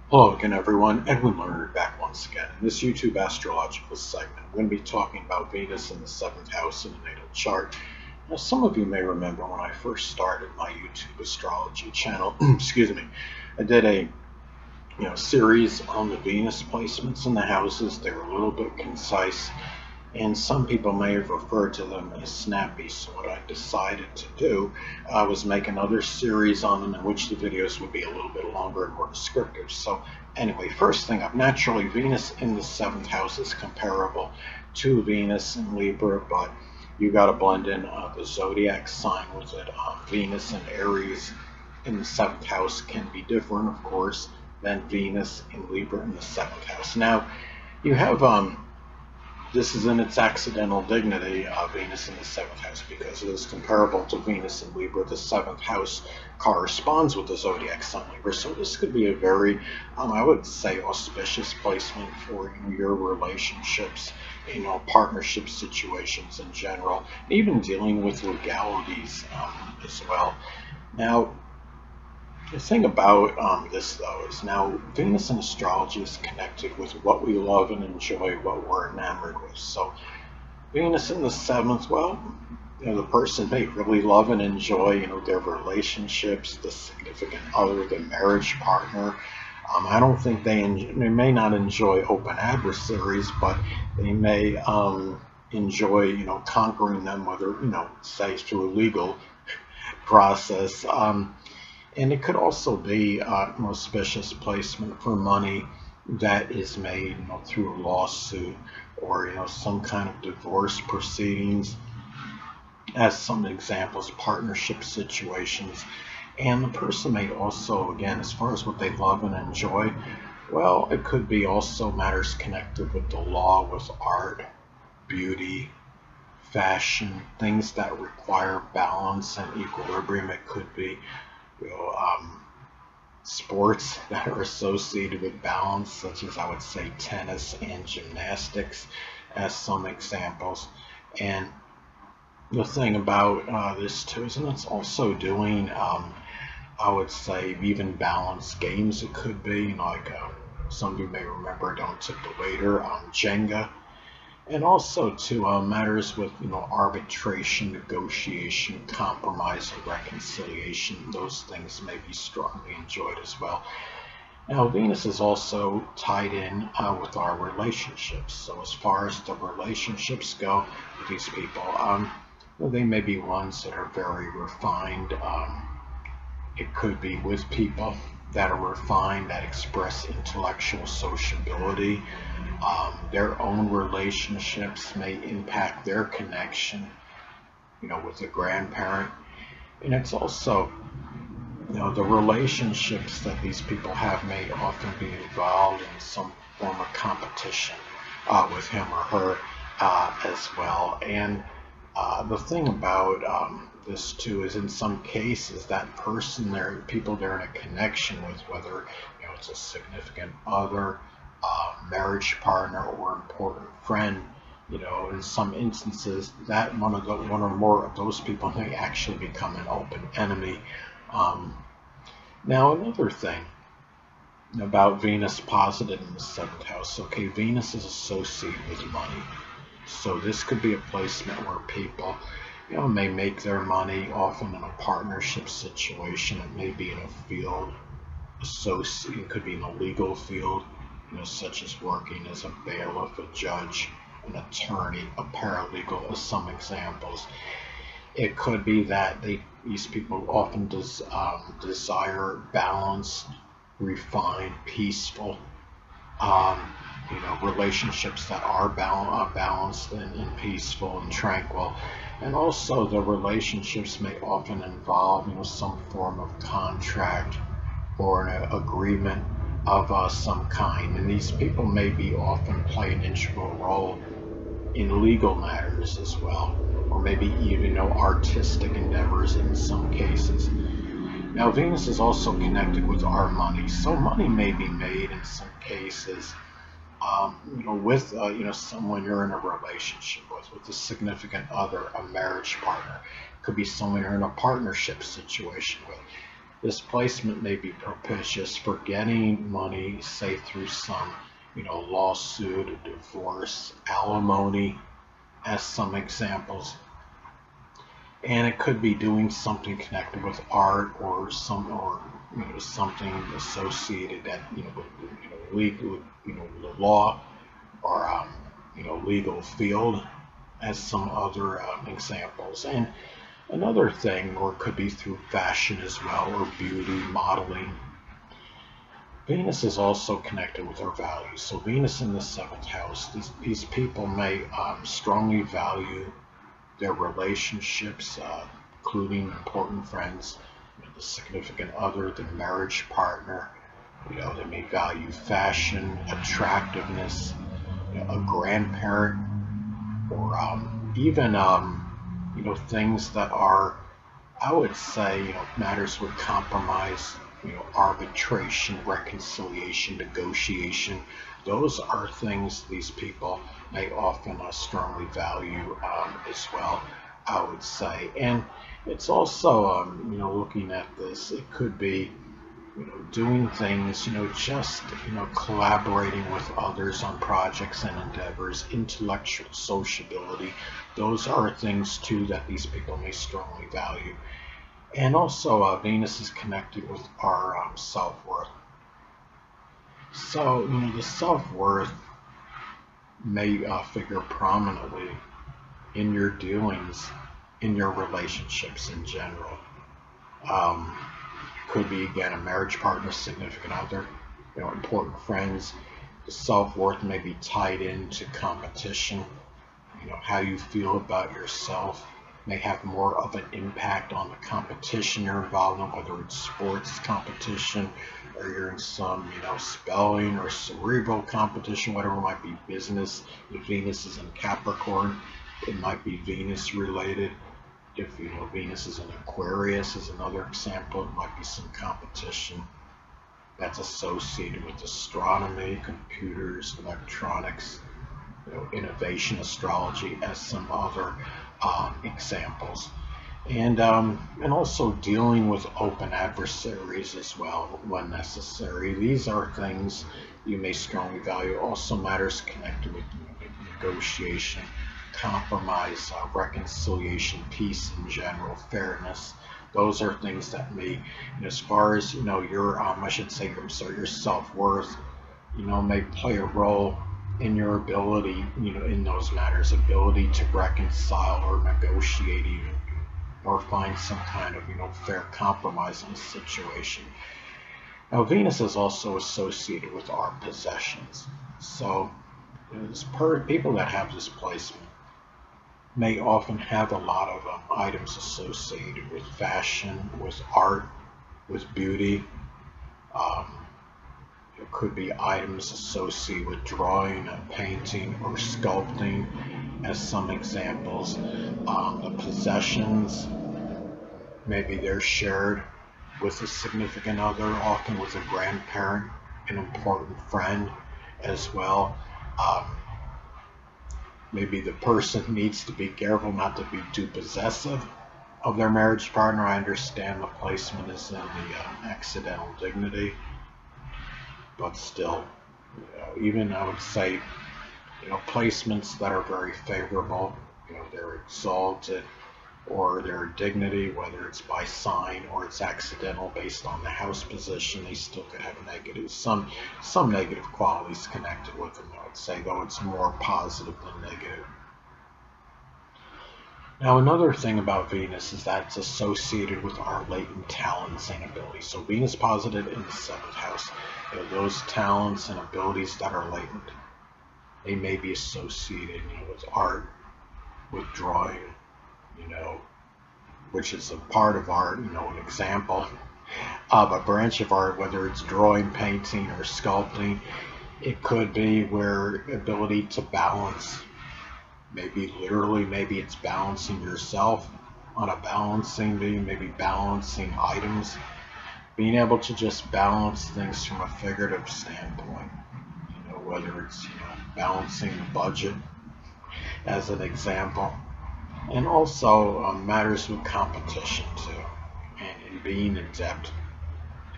Hello again, everyone. Edwin Learnard back once again. In this YouTube astrological segment, I'm going to be talking about Venus in the seventh house in the natal chart. Now, some of you may remember when I first started my YouTube astrology channel, excuse me, I did a series on the Venus placements in the houses. They were a little bit concise, and some people may have referred to them as snappy. So what I decided to do was make another series on them in which the videos would be a little bit longer and more descriptive. So anyway, first thing up, naturally Venus in the seventh house is comparable to Venus in Libra, but you got to blend in the zodiac sign with it. Venus in Aries in the seventh house can be different, of course, than Venus in Libra in the seventh house. Now you have this is in its accidental dignity, Venus in the seventh house, because it is comparable to Venus in Libra. The seventh house corresponds with the zodiac sign Libra, so this could be a very, I would say, auspicious placement for your relationships, partnership situations in general, even dealing with legalities as well. Now, the thing about this, though, is now Venus in astrology is connected with what we love and enjoy, what we're enamored with. So, Venus in the seventh, well, the person may really love and enjoy, their relationships, the significant other, the marriage partner. I don't think they may not enjoy open adversaries, but they may enjoy, conquering them, whether, say through a legal process. And it could also be an auspicious placement for money that is made, through a lawsuit or some kind of divorce proceedings. As some examples, partnership situations, and the person may also, again, as far as what they love and enjoy, well, it could be also matters connected with the law, with art, beauty, fashion, things that require balance and equilibrium. It could be you know, um, sports that are associated with balance, such as I would say tennis and gymnastics, as some examples. And the thing about this too is, and it's also doing, I would say, even balanced games. It could be, like some of you may remember, don't tip the waiter on Jenga, and also to matters with arbitration, negotiation, compromise, and reconciliation. Those things may be strongly enjoyed as well. Now, Venus is also tied in with our relationships. So, as far as the relationships go with these people, well, they may be ones that are very refined. It could be with people that are refined, that express intellectual sociability. Their own relationships may impact their connection, with a grandparent. And it's also, the relationships that these people have may often be involved in some form of competition with him or her as well. And the thing about this too is, in some cases, that person, there, people they're in a connection with, whether it's a significant other, marriage partner, or important friend. In some instances, that one or more of those people may actually become an open enemy. Um, Now, another thing about Venus posited in the seventh house. Okay, Venus is associated with money. So this could be a placement where people, may make their money often in a partnership situation. It may be in a field associated, it could be in a legal field, such as working as a bailiff, a judge, an attorney, a paralegal, as some examples. It could be that these people often desire balanced, refined, peaceful, um, relationships that are balanced and peaceful and tranquil. And also, the relationships may often involve, some form of contract or an agreement of some kind. And these people may be often play an integral role in legal matters as well, or maybe even, artistic endeavors in some cases. Now, Venus is also connected with our money, so money may be made in some cases, with someone you're in a relationship with a significant other, a marriage partner. It could be someone you're in a partnership situation with. This placement may be propitious for getting money, say through some, lawsuit, a divorce, alimony, as some examples. And it could be doing something connected with art or something associated that with, legal, the law or legal field, as some other examples. And another thing, or it could be through fashion as well, or beauty, modeling. Venus is also connected with our values. So Venus in the seventh house, these people may strongly value their relationships, including important friends, the significant other, the marriage partner. They may value fashion, attractiveness, a grandparent, or even things that are, I would say, matters with compromise, arbitration, reconciliation, negotiation. Those are things these people may often strongly value as well, I would say. And it's also, looking at this, it could be, doing things, just, collaborating with others on projects and endeavors, intellectual sociability. Those are things too that these people may strongly value. And also, Venus is connected with our self-worth. So, the self-worth may figure prominently in your dealings, in your relationships in general. Could be, again, a marriage partner, significant other, important friends. The self-worth may be tied into competition. How you feel about yourself may have more of an impact on the competition you're involved in, whether it's sports competition or you're in some, spelling or cerebral competition, whatever it might be, business. If Venus is in Capricorn, it might be Venus related. If Venus is in Aquarius is another example, it might be some competition that's associated with astronomy, computers, electronics, innovation, astrology, as some other examples. And also dealing with open adversaries as well when necessary. These are things you may strongly value. Also matters connected with negotiation, compromise, reconciliation, peace in general, fairness. Those are things that may, as far as your, I should say, your self-worth, may play a role in your ability, in those matters, ability to reconcile or negotiate even, or find some kind of, fair compromise in a situation. Now, Venus is also associated with our possessions. So, people that have this placement may often have a lot of items associated with fashion, with art, with beauty. It could be items associated with drawing, painting, or sculpting, as some examples. The possessions, maybe they're shared with a significant other, often with a grandparent, an important friend as well. Maybe the person needs to be careful not to be too possessive of their marriage partner. I understand the placement is in the accidental dignity, but still, even I would say, placements that are very favorable, they're exalted, or their dignity, whether it's by sign or it's accidental based on the house position, they still could have some negative qualities connected with them, I would say, though it's more positive than negative. Now, another thing about Venus is that it's associated with our latent talents and abilities. So Venus positive in the seventh house, those talents and abilities that are latent, they may be associated, with art, with drawing, which is a part of art, an example of a branch of art, whether it's drawing, painting, or sculpting. It could be where ability to balance, maybe literally, maybe it's balancing yourself on a balancing beam, maybe balancing items, being able to just balance things from a figurative standpoint, whether it's, balancing the budget as an example. And also matters with competition too, and being adept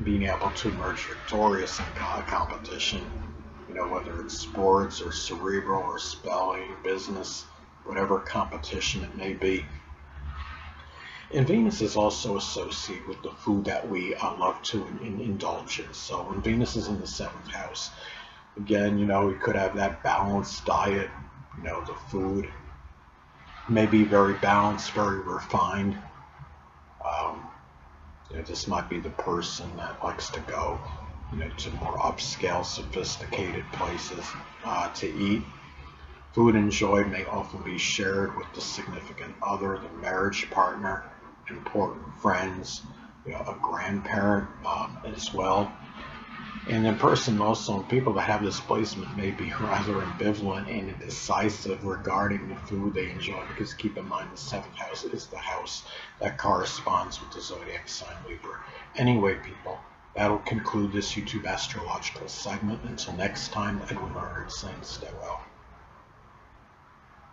being able to emerge victorious in competition, whether it's sports or cerebral or spelling, business, whatever competition it may be. And Venus is also associated with the food that we love to indulge in. So when Venus is in the seventh house, again, we could have that balanced diet. The food may be very balanced, very refined. Um, this might be the person that likes to go, to more upscale, sophisticated places to eat. Food enjoyed may often be shared with the significant other, the marriage partner, important friends, a grandparent as well. And in person also, people that have this placement may be rather ambivalent and indecisive regarding the food they enjoy, because keep in mind the seventh house is the house that corresponds with the zodiac sign Libra. Anyway, people, that'll conclude this YouTube astrological segment. Until next time, Edwin Learnard saying stay well.